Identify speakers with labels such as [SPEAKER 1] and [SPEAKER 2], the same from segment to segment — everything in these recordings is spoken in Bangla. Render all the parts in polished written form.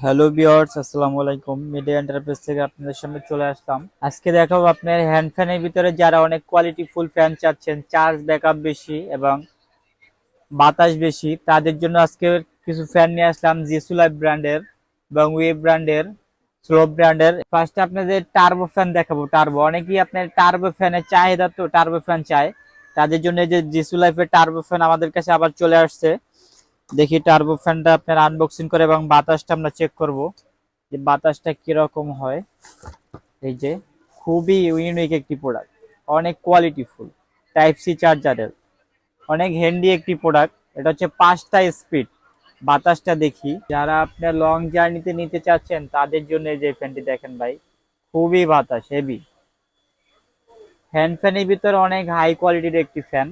[SPEAKER 1] হ্যালো ভিউয়ার্স, আসসালামু আলাইকুম। মিডিয়া এন্টারপ্রাইজ থেকে আপনাদের সামনে চলে আসলাম। আজকে দেখাবো আপনার হ্যান্ড ফ্যানের ভিতরে যারা অনেক কোয়ালিটি ফুল ফ্যান চাচ্ছেন, চার্জ ব্যাকআপ বেশি এবং বাতাস বেশি, তাদের জন্য আজকে কিছু ফ্যান নিয়ে আসলাম জিসু লাইফ ব্র্যান্ডের এবং ওয়েভ ব্র্যান্ডের, স্লোপ ব্র্যান্ডের। ফার্স্টে আপনাদের টার্বো ফ্যান দেখাবো। টার্বো, অনেকেই আপনার টার্বো ফ্যানের চাহিদা, তো টার্বো ফ্যান চায়, তাদের জন্য এই যে জিসু লাইফের টার্বো ফ্যান আমাদের কাছে আবার চলে আসছে। দেখি টার্বো ফ্যানটা আপনার আনবক্সিং করে এবং বাতাসটা আমরা চেক করব যে বাতাসটা কিরকম হয়। এই যে খুবই ইউনিক একটি প্রোডাক্ট, অনেক কোয়ালিটি ফুল, টাইপ সি চার্জারের, অনেক হ্যান্ডি একটি প্রোডাক্ট। এটা হচ্ছে 5টা স্পিড। বাতাসটা দেখি, যারা আপনার লং জার্নিতে নিতে চাচ্ছেন তাদের জন্য এই যে ফ্যানটি দেখেন ভাই, খুবই বাতাস হেভি। হ্যান্ড ফ্যানের ভিতরে অনেক হাই কোয়ালিটির একটি ফ্যান,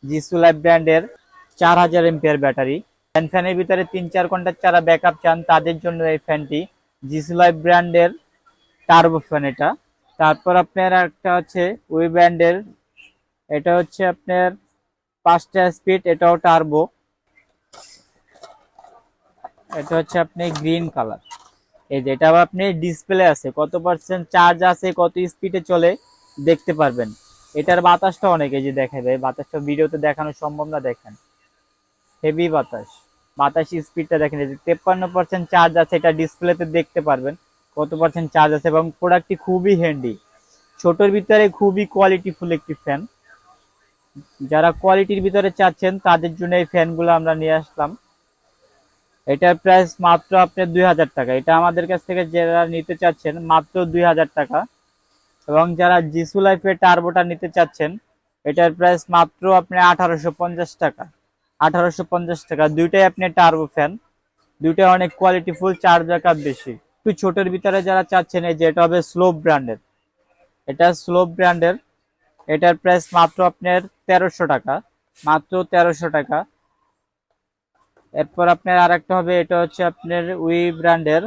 [SPEAKER 1] জিসু লাইফ ব্র্যান্ডের, 4000 এমপিআর ব্যাটারি। ফ্যানের ভিতরে 3-4 ঘন্টার যারা ব্যাকআপ চান তাদের জন্য এই ফ্যানটি, জিসু লাইফ ব্র্যান্ডের টার্বো ফ্যান এটা। তারপর আপনার একটা হচ্ছে ওই ব্র্যান্ডের, এটা হচ্ছে আপনার 5টা স্পিড, এটাও টার্বো। এটা হচ্ছে আপনি গ্রিন কালার। এই যে এটা আপনি ডিসপ্লে আছে, কত পার্সেন্ট চার্জ আছে, কত স্পিডে চলে দেখতে পারবেন। এটার বাতাসটা অনেক, এই যে দেখে ভাই, বাতাসটা ভিডিওতে দেখানো সম্ভব না, দেখেন হেভি বাতাস। বাতাস স্পিডটা দেখেন, এই যে 53% চার্জ আছে, এটা ডিসপ্লেতে দেখতে পারবেন কত পার্সেন্ট চার্জ আছে। এবং প্রোডাক্টটি খুবই হ্যান্ডি, ছোটোর ভিতরে খুবই কোয়ালিটিফুল একটি ফ্যান। যারা কোয়ালিটির ভিতরে চাচ্ছেন তাদের জন্য এই ফ্যানগুলো আমরা নিয়ে আসলাম। এটার প্রাইস মাত্র আপনার 2000 টাকা। এটা আমাদের কাছ থেকে যারা নিতে চাচ্ছেন মাত্র 2000 টাকা। এবং যারা জিসু লাইফের টার্বোটা নিতে চাচ্ছেন, এটার প্রাইস মাত্র আপনার 1850 টাকা। 1850 টাকা। দুইটাই আপনি টার্বো ফ্যান, দুইটা অনেক কোয়ালিটি ফুল, চার্জ ব্যাকআপ বেশি। একটু ছোটের ভিতরে যারা চাচ্ছেন, এই যে এটা হবে স্লোপ ব্র্যান্ডের, এটা স্লোপ ব্র্যান্ডের। এটার প্রাইস মাত্র আপনার 1300 টাকা, মাত্র 1300 টাকা। এরপর আপনার আরেকটা হবে, এটা হচ্ছে আপনার উই ব্র্যান্ডের,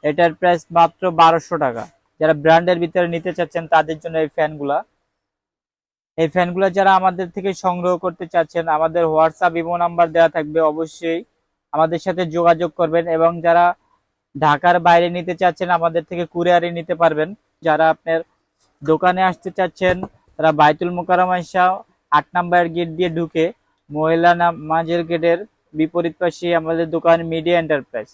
[SPEAKER 1] এটার প্রাইস মাত্র 1200 টাকা। যারা ব্র্যান্ডের ভিতরে নিতে চাচ্ছেন তাদের জন্য এই ফ্যানগুলা। এই ফ্যানগুলো যারা আমাদের থেকে সংগ্রহ করতে চাচ্ছেন, আমাদের হোয়াটসঅ্যাপ ইমো নাম্বার দেওয়া থাকবে, অবশ্যই আমাদের সাথে যোগাযোগ করবেন। এবং যারা ঢাকার বাইরে নিতে চাচ্ছেন আমাদের থেকে কুরিয়ারে নিতে পারবেন। যারা আপনার দোকানে আসতে চাচ্ছেন তারা বাইতুল মোকাররমা 8 নম্বর গেট দিয়ে ঢুকে মহিলা মাঝের গেটের বিপরীত পাশে আমাদের দোকান মিডিয়া এন্টারপ্রাইজ।